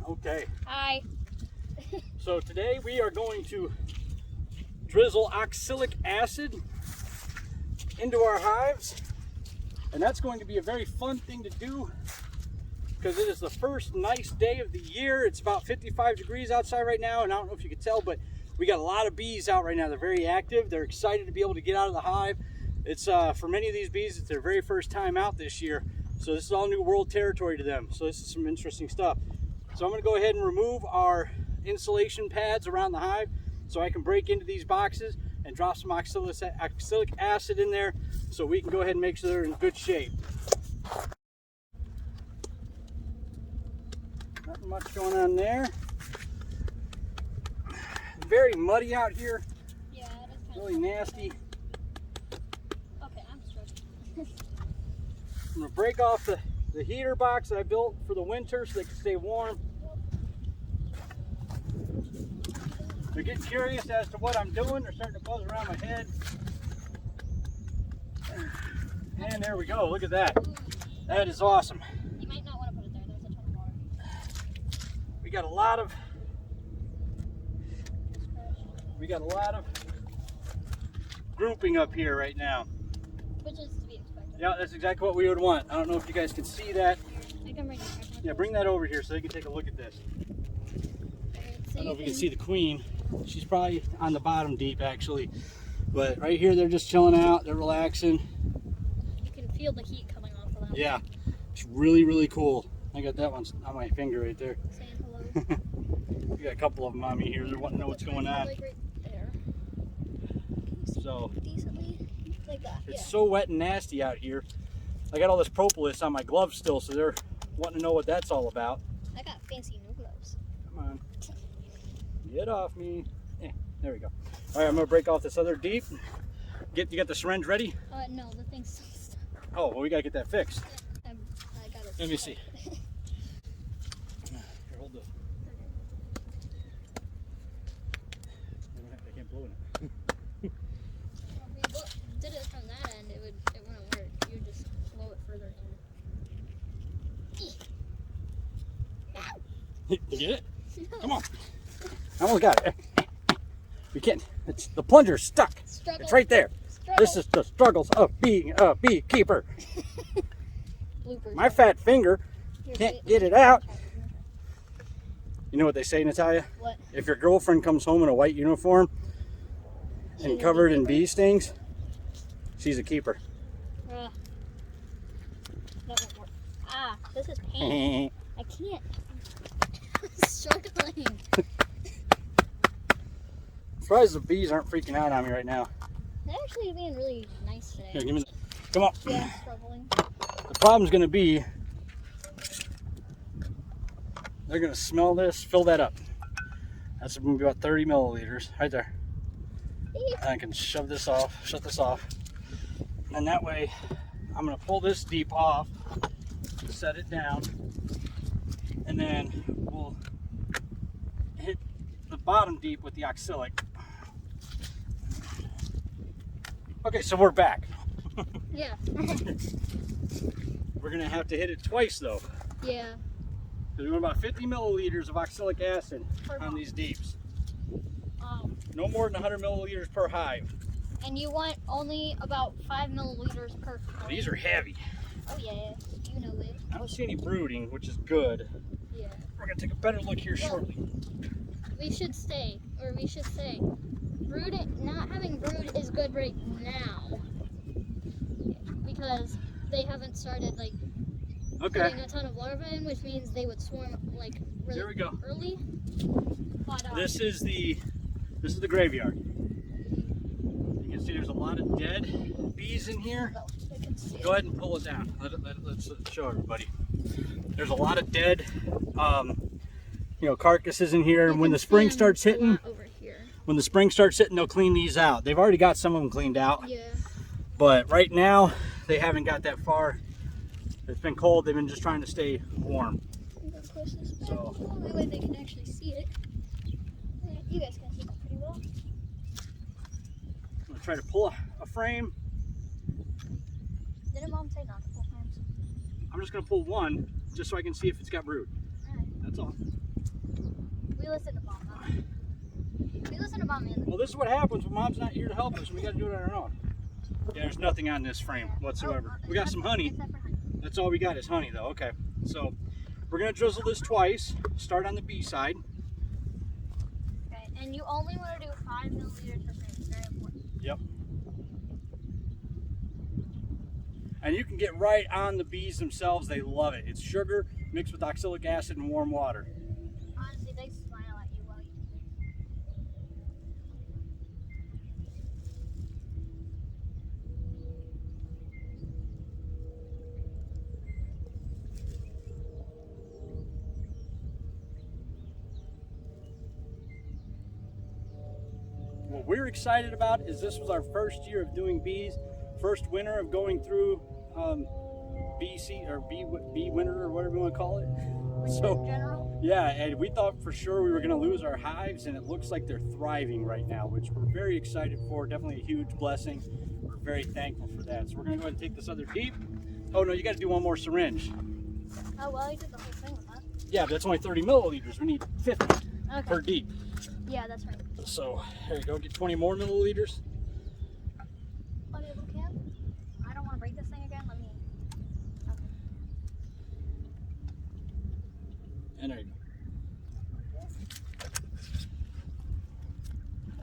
Okay. Hi. So today we are going to drizzle oxalic acid into our hives, and that's going to be a very fun thing to do because it is the first nice day of the year. It's about 55 degrees outside right now, and I don't know if you can tell, but we got a lot of bees out right now. They're very active. They're excited to be able to get out of the hive. It's for many of these bees, it's their very first time out this year, so this is all new world territory to them. So this is some interesting stuff. So I'm going to go ahead and remove our insulation pads around the hive so I can break into these boxes and drop some oxalic acid in there so we can go ahead and make sure they're in good shape. Nothing much going on there. Very muddy out here. Yeah, that's really nasty. Okay, I'm struggling. I'm going to break off the heater box that I built for the winter so they can stay warm. They're getting curious as to what I'm doing. They're starting to buzz around my head. And there we go. Look at that. That is awesome. You might not want to put it there. There's a ton of water. We got a lot of grouping up here right now. Which is to be expected. Yeah, that's exactly what we would want. I don't know if you guys can see that. I can bring it. Yeah, bring that over here so they can take a look at this. I don't know if you can see the queen. She's probably on the bottom deep actually. But right here they're just chilling out, they're relaxing. You can feel the heat coming off of that. Yeah, it's really, really cool. I got that one on my finger right there. Saying hello. We got a couple of them on me here. They're wanting to know what's going on. Like right there. So Decently like that. it's so wet and nasty out here. I got all this propolis on my gloves still, so they're wanting to know what that's all about. I got fancy new gloves. Come on. Get off me. There we go. All right, I'm gonna break off this other deep. You got the syringe ready? No, the thing's still stuck. Oh, well, we gotta get that fixed. I got it. Let me see. Here, hold the. I can't blow in it. If we did it from that end, it wouldn't work. You would just blow it further in. You get it? Come on. I almost got it. We can't. It's the plunger's stuck. Struggle. It's right there. Struggle. This is the struggles of being a beekeeper. Bloopers. My fat finger can't get it out. You know what they say, Natalia? What? If your girlfriend comes home in a white uniform and covered in bee stings, she's a keeper. That won't work. Ah, this is pain. I can't. I'm struggling. Surprised the bees aren't freaking out on me right now. They're actually being really nice today. Here, give me come on. Yeah, struggling. The problem's going to be they're going to smell this, fill that up. That's going to be about 30 milliliters right there. And I can shut this off. And that way I'm going to pull this deep off, set it down, and then we'll hit the bottom deep with the oxalic. Okay, so we're back. Yeah. We're gonna have to hit it twice though. Yeah. Because we want about 50 milliliters of oxalic acid Per on hive. these deeps. No more than 100 milliliters per hive. And you want only about 5 milliliters per hive. These are heavy. Oh yeah, you know it. I don't see any brooding, which is good. Yeah. We're gonna take a better look here shortly. We should say, not having brood is good right now. Because they haven't started like putting a ton of larvae in, which means they would swarm like really There we go. early. But, This is the graveyard. You can see there's a lot of dead bees in here. I can see Go ahead and pull it down. Let's show everybody. There's a lot of dead, carcasses in here. And when the spring starts hitting, they'll clean these out. They've already got some of them cleaned out. Yeah. But right now, they haven't got that far. It's been cold. They've been just trying to stay warm. So the only way they can actually see it. You guys can see that pretty well. I'm gonna try to pull a frame. Didn't Mom say not to pull frames? I'm just gonna pull one just so I can see if it's got brood. Alright. That's all. We listen to Mom. We listen to Mom. Well, this is what happens when Mom's not here to help us, and we got to do it on our own. Yeah, there's nothing on this frame whatsoever. We got some honey. That's all we got is honey, though. Okay, so we're gonna drizzle this twice. Start on the bee side. Okay, and you only want to do 5 milliliters per frame. It's very important. Yep. And you can get right on the bees themselves. They love it. It's sugar mixed with oxalic acid and warm water. Honestly, they smile at you while you do What we're excited about is this was our first year of doing bees, first winter of going through bee winter or whatever you want to call it. So, in general? Yeah, and we thought for sure we were going to lose our hives, and it looks like they're thriving right now, which we're very excited for. Definitely a huge blessing. We're very thankful for that. So we're going to go ahead and take this other deep. Oh no, you got to do one more syringe. Oh well, you did the whole thing with that. Yeah, but that's only 30 milliliters. We need 50 per deep. Yeah, that's right. So there you go. Get 20 more milliliters. Oh, you can? I don't want to break this thing again. Let me. Okay. And there you go.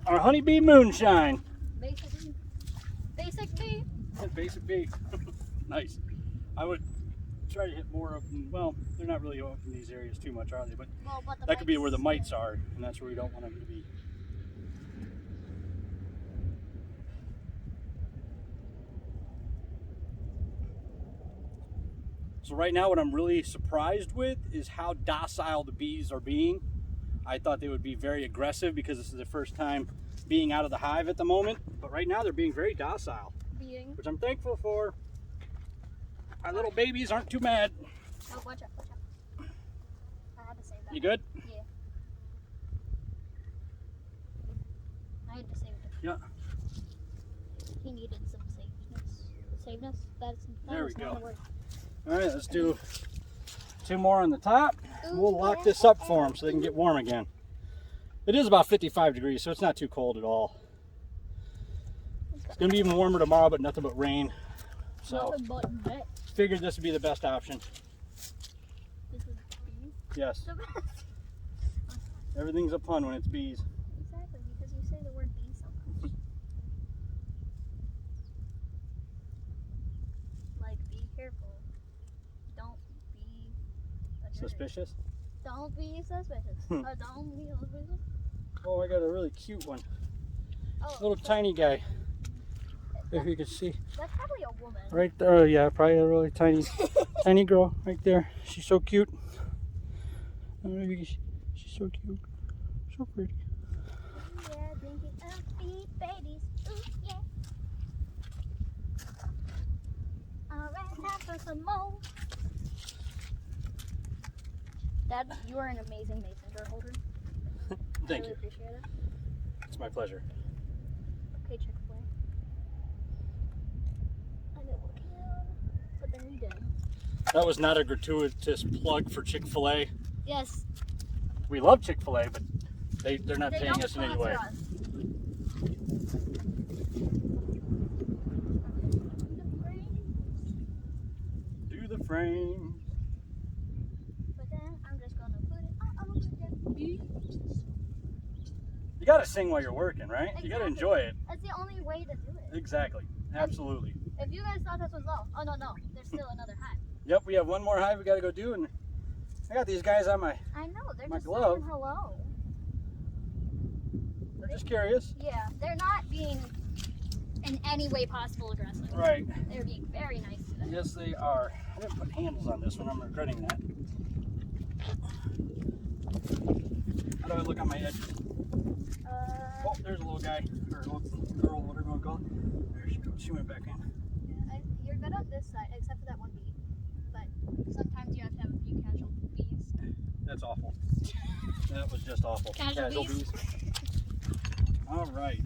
Our honeybee moonshine. Basic bee. Basic bee. Nice. I would try to hit more of them. Well, they're not really open in these areas too much, are they? But that could be where the mites are, and that's where we don't want them to be. So right now what I'm really surprised with is how docile the bees are being. I thought they would be very aggressive because this is the first time being out of the hive at the moment. But right now they're being very docile, which I'm thankful for. Our little babies aren't too mad. Oh, watch out, watch out. I had to save that. You good? Yeah. I had to save it. Yeah. He needed some safeness. There we go. All right, let's do 2 more on the top. We'll lock this up for them so they can get warm again. It is about 55 degrees, so it's not too cold at all. It's going to be even warmer tomorrow, but nothing but rain. So, figured this would be the best option. This is bees? Yes. Everything's a pun when it's bees. Exactly, because you say the word bee so much. Like, be careful. Don't be Suspicious? Don't be suspicious. Don't be suspicious. Oh, I got a really cute one. Oh, Little tiny guy. If you can see. That's probably a woman. Right there. Oh, yeah, probably a really tiny, tiny girl right there. She's so cute. She's so cute. So pretty. Yeah, drinking up bee babies. Ooh, yeah. Alright, now for some more. Dad, you are an amazing mason jar holder. Thank I really you. appreciate it. It's my pleasure. Okay, Chick-fil-A. I know what can, but then we did. That was not a gratuitous plug for Chick-fil-A. Yes. We love Chick-fil-A, but they're not paying don't us in any way. sponsor us. Do the frame. But then I'm just gonna put it all over the bees. You gotta sing while you're working, right? You gotta enjoy it. That's the only way to do it. Exactly. Absolutely. If you guys thought this was low, oh no, there's still another hive. Yep, we have one more hive we gotta go do, and I got these guys on my I know, they're my just glove. saying hello. They're just curious. Yeah, they're not being in any way possible aggressive. Right. They're being very nice today. Yes, they are. I didn't put handles on this one. I'm regretting that. How do I look on my edges? Oh, there's a little guy, or a little girl, whatever you want to call it. There she goes. She went back in. You're good on this side, except for that one bee. But sometimes you have to have a few casual bees. That's awful. That was just awful. Casual bees. All right.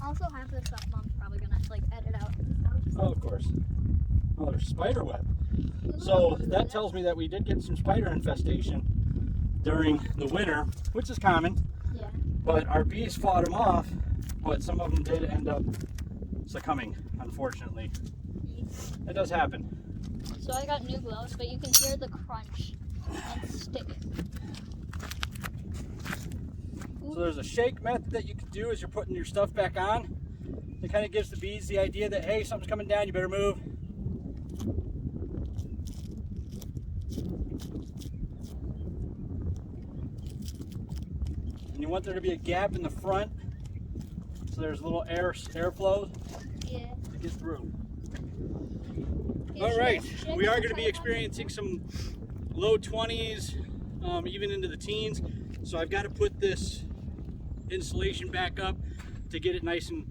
Also, half of the stuff Mom's probably gonna like edit out and stuff. Oh, of course. Oh, there's spider web. So that tells me that we did get some spider infestation during the winter, which is common. Yeah. But our bees fought them off, but some of them did end up succumbing, unfortunately. That does happen. So I got new gloves, but you can hear the crunch and stick. So there's a shake method that you can do as you're putting your stuff back on. It kind of gives the bees the idea that, hey, something's coming down, you better move. And you want there to be a gap in the front, so there's a little airflow to get through. All right, we are going to be experiencing some low 20s, even into the teens. So I've got to put this insulation back up to get it nice and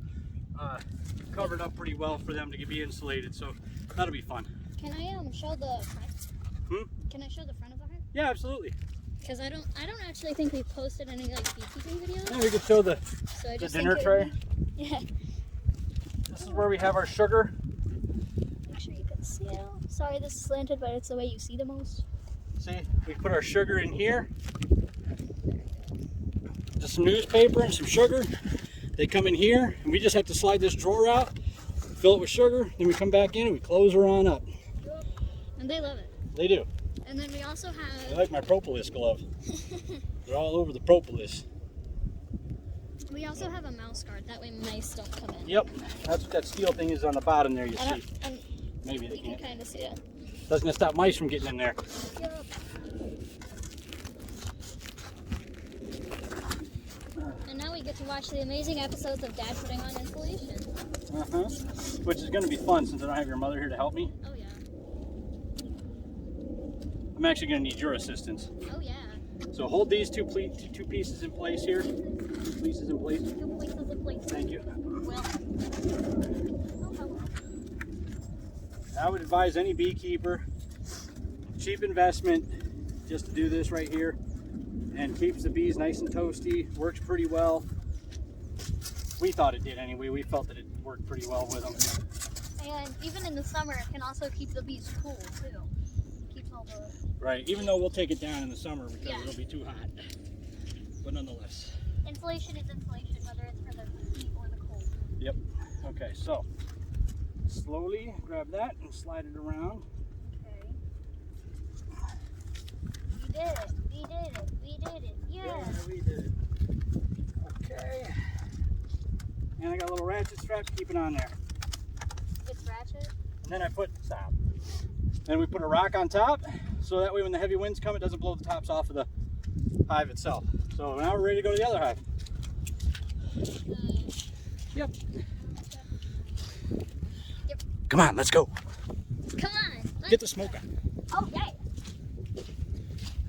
covered up pretty well for them to be insulated. So that'll be fun. Can I show the front? Can I show the front of the hive? Yeah, absolutely. Because I don't actually think we've posted any like beekeeping videos. Yeah, we could show the dinner tray. Yeah. This is where we have our sugar. Make sure you can see it. Sorry, this is slanted, but it's the way you see the most. See, we put our sugar in here. Just some newspaper and some sugar. They come in here, and we just have to slide this drawer out, fill it with sugar, then we come back in and we close her on up. And they love it. They do. And then we also have... I like my propolis glove. They're all over the propolis. We also have a mouse guard, that way mice don't come in. Yep, that's what that steel thing is on the bottom there, you see. Maybe they You can't. can kind of see it. Doesn't stop mice from getting in there. Yep. And now we get to watch the amazing episodes of Dad putting on insulation. Which is going to be fun since I don't have your mother here to help me. Oh yeah. I'm actually going to need your assistance. Oh yeah. So hold these two pieces in place here. 2 pieces in place. 2 places in place. Thank you. Well. I would advise any beekeeper, cheap investment, just to do this right here, and keeps the bees nice and toasty. Works pretty well. We thought it did anyway. We felt that it worked pretty well with them. And even in the summer, it can also keep the bees cool too. Keeps all the... Right, even though we'll take it down in the summer because it'll be too hot. But nonetheless. Insulation is insulation, whether it's for the heat or the cold. Yep. Okay, so slowly grab that and slide it around. Okay. We did it. We did it. We did it. Yeah. We did it. Okay. And I got a little ratchet strap to keep it on there. It's ratchet. And then I put stop. Then we put a rock on top, so that way when the heavy winds come, it doesn't blow the tops off of the hive itself. So now we're ready to go to the other hive. Yep. Come on, let's go. Come on. Get the smoke on. Oh, yeah.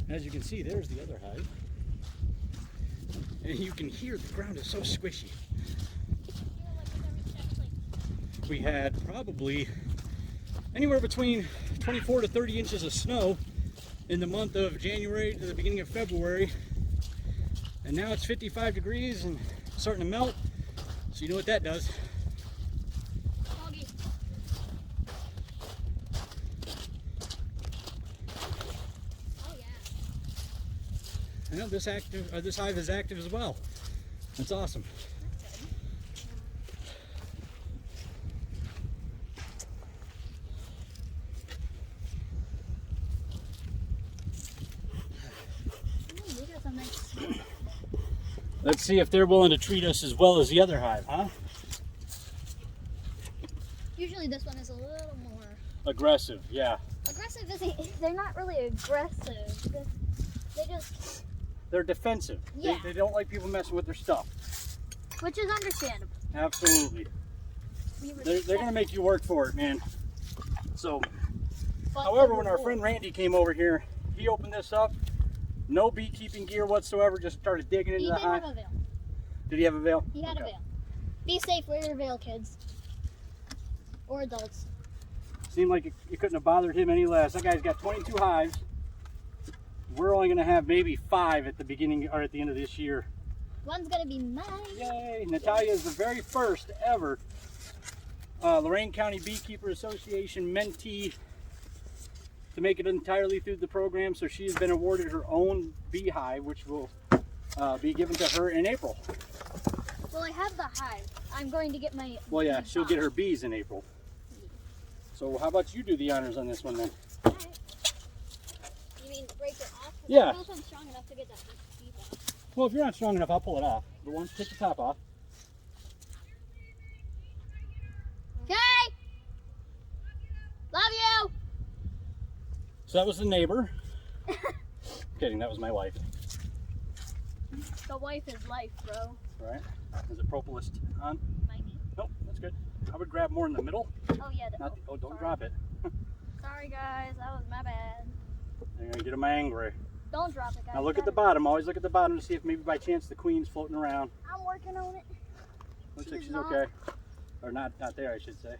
As you can see, there's the other hive. And you can hear the ground is so squishy. We had probably anywhere between 24 to 30 inches of snow in the month of January to the beginning of February. And now it's 55 degrees and starting to melt. So you know what that does. Doggy. Oh yeah. Yeah, this hive is active as well. That's awesome. Let's see if they're willing to treat us as well as the other hive, huh? Usually this one is a little more aggressive, yeah. aggressive. They're not really aggressive. They're defensive. Yeah. They don't like people messing with their stuff. Which is understandable. Absolutely. They're going to make you work for it, man. So, however, when our friend Randy came over here, he opened this up. No beekeeping gear whatsoever, just started digging into the hive. He did have a veil. Did he have a veil? He had a veil. Be safe, wear your veil, kids. Or adults. Seemed like it couldn't have bothered him any less. That guy's got 22 hives. We're only going to have maybe 5 at the beginning or at the end of this year. One's going to be mine. Yay! Natalia is the very first ever Lorain County Beekeeper Association mentee to make it entirely through the program. So she's been awarded her own beehive, which will be given to her in April. Well, I have the hive. I'm going to get my. Well, yeah, she'll get her bees in April. So how about you do the honors on this one then? All right. You mean break it off? Yeah. I don't know if I'm strong enough to get that bee off. Well, if you're not strong enough, I'll pull it off. The one, take the top off. Okay. Love you. So that was the neighbor. Kidding, that was my wife. The wife is life, bro. Right? Is it propolis on? Might be. Nope, that's good. I would grab more in the middle. Oh yeah. Not the, oh, don't sorry. drop it. Sorry guys, that was my bad. You're gonna get them angry. Don't drop it, guys. Now look at the bottom. Always look at the bottom to see if maybe by chance the queen's floating around. I'm working on it. Looks like she's okay. Or not there, I should say.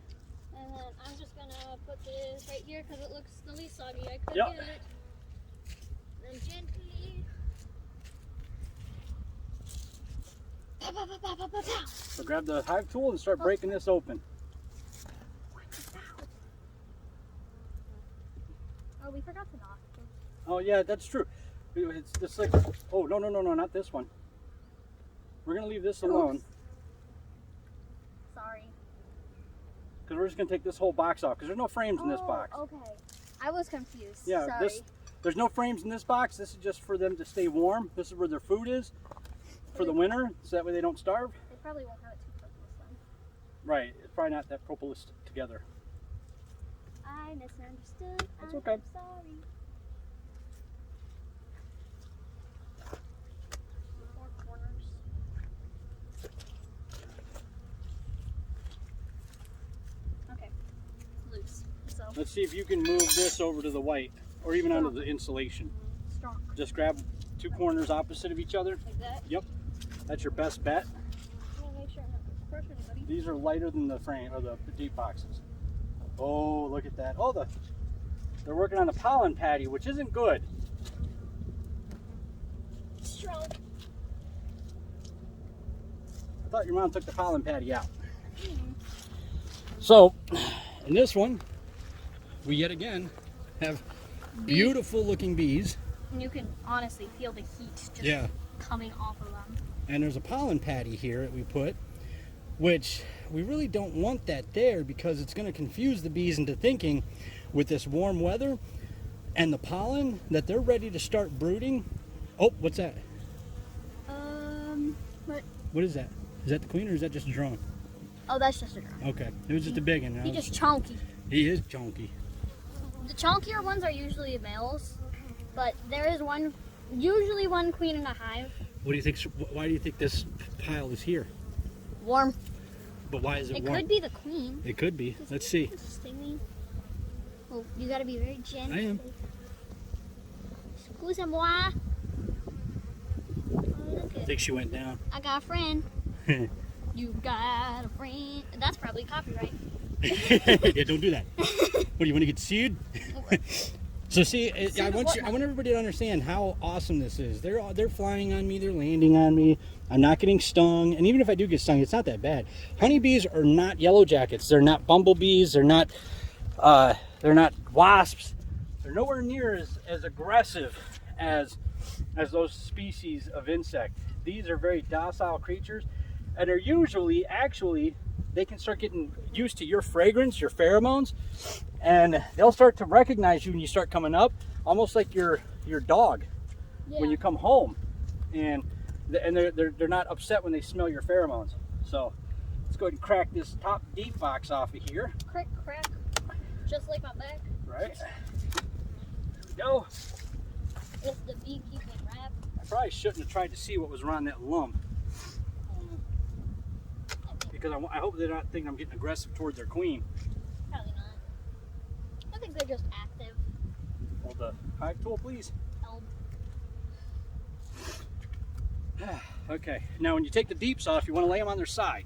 And then I'm just gonna put this right here because it looks the least soggy I could Yep. get it. Then gently. Pow, pow, pow, pow, pow, pow, pow. So grab the hive tool and start breaking this open. Oh, we forgot to knock. Oh yeah, that's true. It's just like, oh no, not this one. We're gonna leave this alone. Oops. Sorry. Because we're just gonna take this whole box off because there's no frames in this box. Okay. I was confused. Yeah, Sorry. there's no frames in this box. This is just for them to stay warm. This is where their food is for the winter, so that way they don't starve. They probably won't have it too close this time. Right, it's probably not that propolis together. I misunderstood. That's I'm okay. sorry. Four corners. Okay. Loose. So Let's see if you can move this over to the white or even onto the insulation. strong. Just grab two corners opposite of each other. Like that. Yep, that's your best bet. I'm gonna make sure I'm not gonna crush anybody. These are lighter than the frame or the deep boxes. Oh, look at that. Oh, they're working on the pollen patty, which isn't good. Strong. I thought your mom took the pollen patty out. So, in this one, we yet again have beautiful looking bees. And you can honestly feel the heat just Yeah. coming off of them. And there's a pollen patty here that we put, which we really don't want that there because it's going to confuse the bees into thinking with this warm weather and the pollen that they're ready to start brooding. Oh, what's that? What? What is that? Is that the queen or is that just a drone? Oh, that's just a drone. Okay, it was just a big one. He just chunky. He is chunky. The chunkier ones are usually males, but there is usually one queen in a hive. What do you think? Why do you think this pile is here? Warm. But why is it It warm? could be the queen. It could be. Let's see. Sting me. Oh, you gotta be very gentle. I am. Excusez-moi. Oh, look I at. think she went down. I got a friend. You got a friend. That's probably copyright. Yeah, don't do that. What do you want to get sued? So see, I want everybody to understand how awesome this is. They're flying on me, they're landing on me. I'm not getting stung, and even if I do get stung, it's not that bad. Honeybees are not yellow jackets. They're not bumblebees. They're not wasps. They're nowhere near as aggressive as those species of insect. These are very docile creatures, and are usually actually they can start getting used to your fragrance, your pheromones, and they'll start to recognize you when you start coming up, almost like your dog when you come home, and they're not upset when they smell your pheromones. So let's go ahead and crack this top deep box off of here. Crack, crack. Just like my back. Right. There we go. It's the beekeeping wrap. I probably shouldn't have tried to see what was around that lump, because I hope they're not thinking I'm getting aggressive towards their queen. Probably not. I think they're just active. Hold the hive tool, please. Help. Okay, now when you take the deeps off, you want to lay them on their side.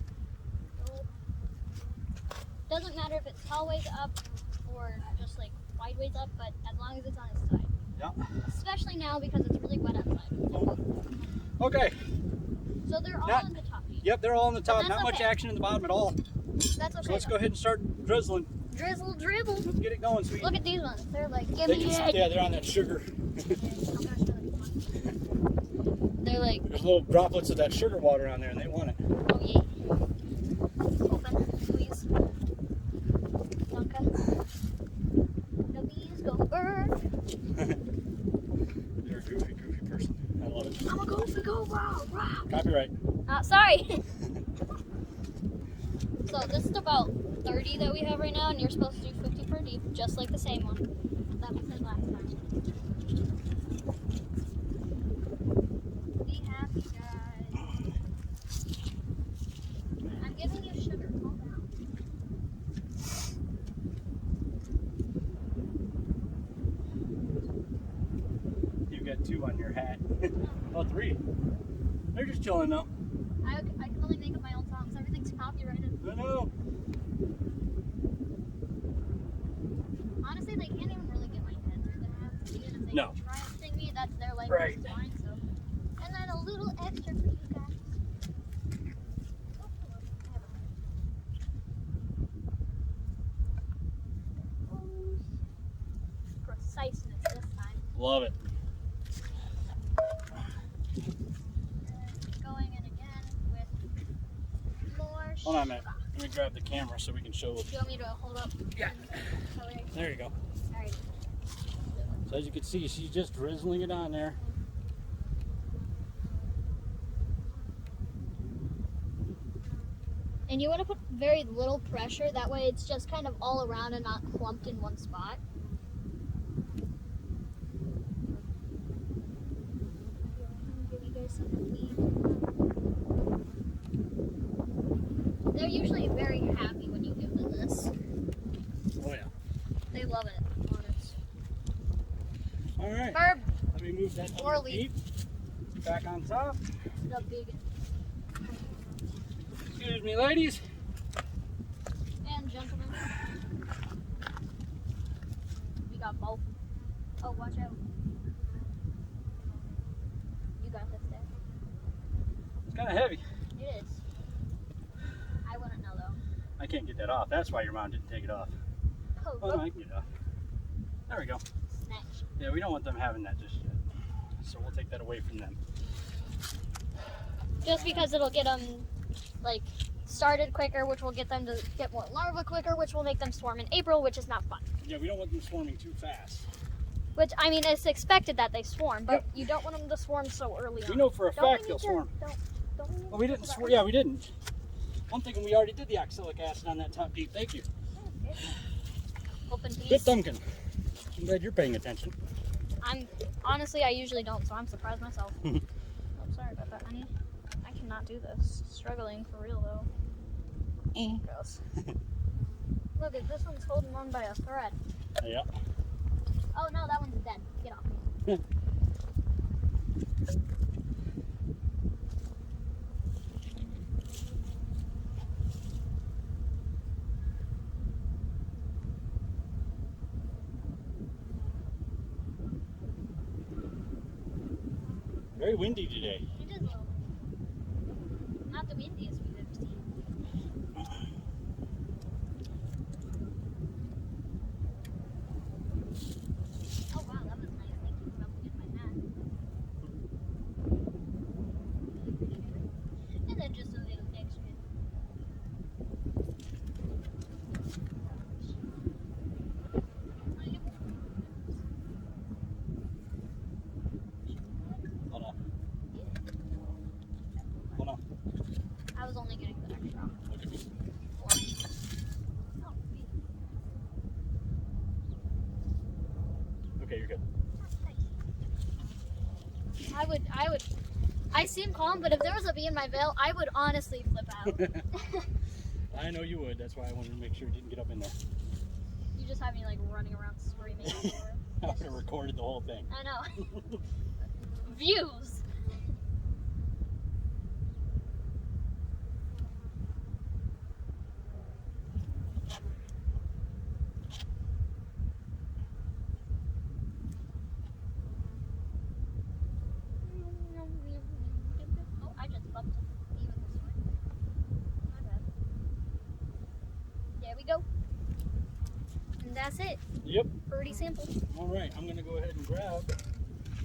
Doesn't matter if it's tall ways up or just like wide ways up, but as long as it's on its side. Yeah. Especially now because it's really wet outside. Okay. So they're all in the top. Yep, they're all on the top. that's Not much okay. action in the bottom at all. That's okay. So let's go ahead and start drizzling. Drizzle, dribble. Let's get it going, sweetie. Look at these ones. They're like, give me it. Yeah, they're on that sugar. They're like, There's little droplets of that sugar water on there, and they want it. oh yeah. Open, please. Donka. The bees go bird. You're a goofy person. I love it. I'm a goofy go wow. Copyright. Sorry. So this is about 30 that we have right now, and you're supposed to do 50 per deep, just like the same one that we did last time. Be happy, guys. I'm giving you sugar. Calm down. You've got 2 on your hat. Oh, 3. They're just chilling though. I can only make up my own songs. Everything's copyrighted. I know. Honestly, they can't even really get my head through the hat. Even if they No. try and sing me, that's their language. Right. It's mine, so. And then a little extra for you guys. Oh, hello. I have a preciseness this time. Love it. Going in again with more Hold on a minute. sugar. Let me grab the camera so we can show. Do you want me to hold up? Yeah. Okay. There you go. Alright. So as you can see, she's just drizzling it on there. And you want to put very little pressure, that way it's just kind of all around and not clumped in one spot. Give you guys something to eat. They're usually very happy when you give them this. Oh yeah. They love it. Honest. All right. Barb, Let me move that Or underneath. Back on top. the big Excuse me, ladies. and gentlemen. We got both. Oh, watch out. You got this, Dad. It's kind of heavy. It is. I wouldn't know though. I can't get that off. That's why your mom didn't take it off. Oh, Oh no, I can get it off. There we go. snatch. Yeah, we don't want them having that just yet. So we'll take that away from them. Just because it'll get them like started quicker, which will get them to get more larvae quicker, which will make them swarm in April, which is not fun. Yeah, we don't want them swarming too fast. Which, I mean, it's expected that they swarm, but Yep. you don't want them to swarm so early on. We know for a Don't we fact need they'll to- swarm. Don't we need Well, we to didn't talk swarm. about Yeah, we didn't. One thing, we already did the oxalic acid on that top deep. Thank you. it? Open Good piece. Duncan. I'm glad you're paying attention. Honestly, I usually don't, so I'm surprised myself. Oh, sorry about that, honey. I cannot do this. Struggling for real, though. Gross. Look, this one's holding on by a thread. Yeah. Oh no, that one's dead. Get off me. Very windy today. It is low. Not the windiest we've ever seen. Oh wow, that was nice. Thank you for rubbing in my hat. And then just a little extra. Hold on. Hold on. I was only getting the extra. Look at me. Oh, Okay, you're good. I seem calm, but if there was a bee in my veil, I would honestly flip out. I know you would. That's why I wanted to make sure you didn't get up in there. You just have me like running around screaming. I would have recorded the whole thing. I know. Views. Oh, I just bumped even this way. My bad. There we go. And that's it. Yep. Pretty simple. All right, I'm going to go ahead and grab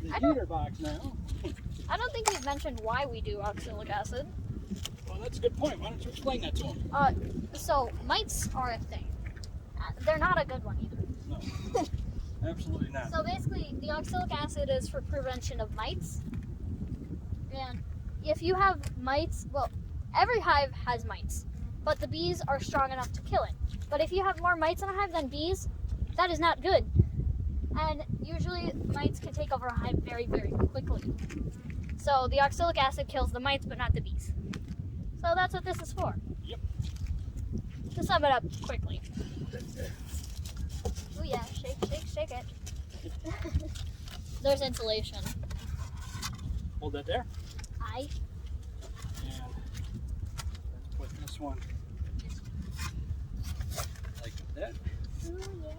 the I don't- heater box now. I don't think we've mentioned why we do oxalic acid. Well, that's a good point. Why don't you explain that to him? So mites are a thing. They're not a good one either. No, absolutely not. So basically, the oxalic acid is for prevention of mites. And if you have mites, well, every hive has mites, but the bees are strong enough to kill it. But if you have more mites in a hive than bees, that is not good. And usually mites can take over a hive very, very quickly. So the oxalic acid kills the mites, but not the bees. So that's what this is for. Yep. To sum it up quickly. Oh yeah, shake, shake, shake it. There's insulation. Hold that there. Aye. And let's put this one like that. Ooh yeah.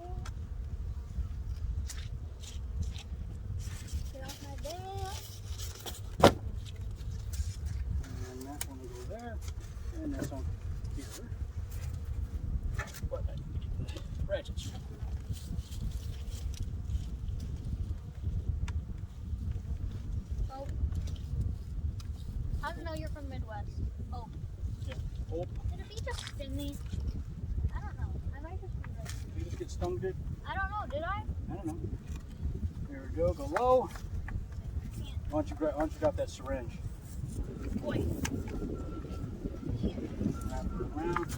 Get off my bed. And that one will go there. And this one here. But I need to get the ratchet strap. Oh. How do you know you're from Midwest? Oh. Yeah. Oh, Did a bee just sting me? I don't know. I might just be right. you just get stung, dude? I don't know. Did I? I don't know. There we go. Go low. Why don't you drop that syringe? Boy. Wrap it around.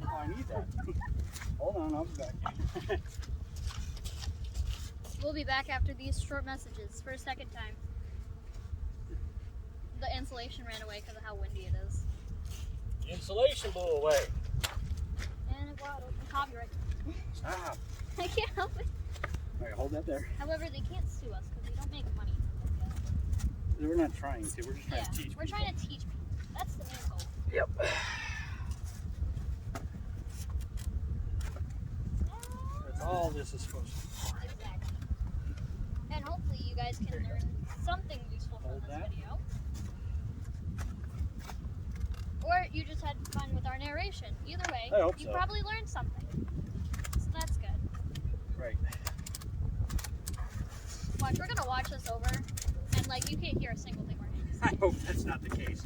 Oh, I need that. Hold on, I'll be back. We'll be back after these short messages for a second time. The insulation ran away because of how windy it is. Insulation blew away. And it waddled. Copyright. Stop. I can't help it. All right, hold that there. However, they can't sue us because we don't make money. We're not trying to. We're just trying to teach we're people. trying to teach people. That's the main goal. Yep. That's all this is supposed to be. Exactly. And hopefully you guys can learn something useful from Hold this that. video. Or you just had fun with our narration. Either way, I hope you so. probably learned something. So that's good. Right. Watch, we're gonna watch this over, and like you can't hear a single thing we're saying. I hope that's not the case.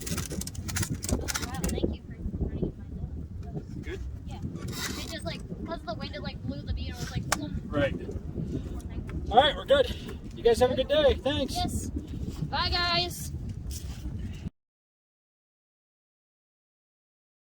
Wow, thank you for running my nose. Good? Yeah. It just like, because of the wind, it like blew the bee and it was like, boom. Right. Poor thing. All right, we're good. You guys have a good day. Thanks. Yes. Bye, guys.